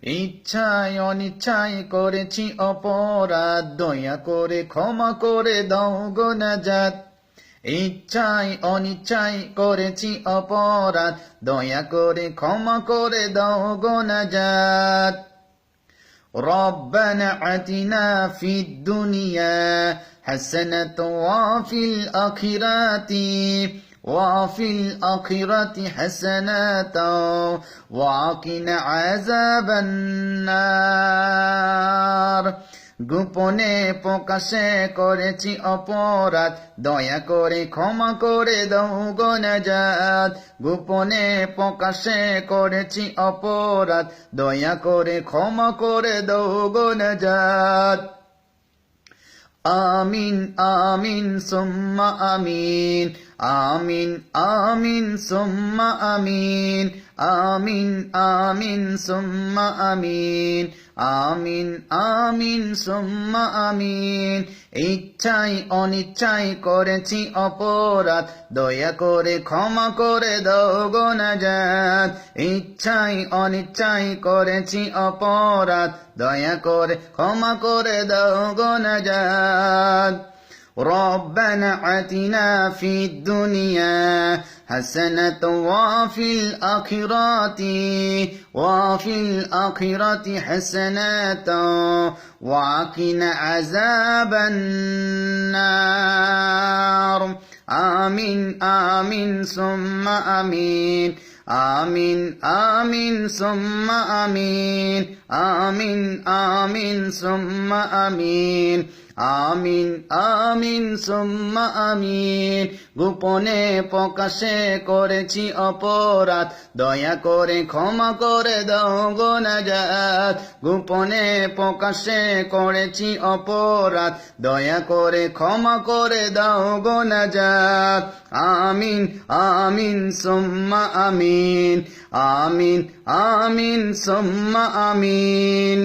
ইচ্ছায় অনিচ্ছায় করেছি অপরাধ, দয়া করে ক্ষমা করে দাও গো নাজাত। ইচ্ছায় অনিচ্ছায় করেছি অপরাধ, দয়া করে ক্ষমা করে দাও গো নাজাত। ربنا آتنا في الدنيا حسنة وفي الآخرة حسنة وقنا عذاب النار। গোপনে প্রকাশে করেছি অপরাধ, দয়া করে ক্ষমা করে দাও গো নাজাত। গোপনে প্রকাশে করেছি অপরাধ, দয়া করে ক্ষমা করে দাও গো নাজাত। আমিন আমিন সুম্মা আমিন, আমিন আমিন সুম্মা আমিন, আমিন আমিন সুম্মা আমিন, আমিন আমিন সুম্মা আমিন। ইচ্ছায় অনিচ্ছায় করেছি অপরাধ, দয়া করে ক্ষমা করে দাও গো নাজাত। ইচ্ছায় অনিচ্ছায় করেছি অপরাধ, দয়া করে ক্ষমা করে দাও গো নাজাত। ربنا آتنا في الدنيا حسنة وفي الآخرة حسنة وقنا عذاب النار। آمين آمين ثم آمين، آمين آمين ثم آمين، آمين آمين ثم آمين، আমিন আমিন সুম্মা আমিন। গোপনে প্রকাশে করেছি অপরাধ, দয়া করে ক্ষমা করে দাও গো নাজাত। গোপনে প্রকাশে করেছি অপরাধ, দয়া করে ক্ষমা করে দাও গো নাজাত। আমিন আমিন সুম্মা আমিন, আমিন আমিন সুম্মা আমিন।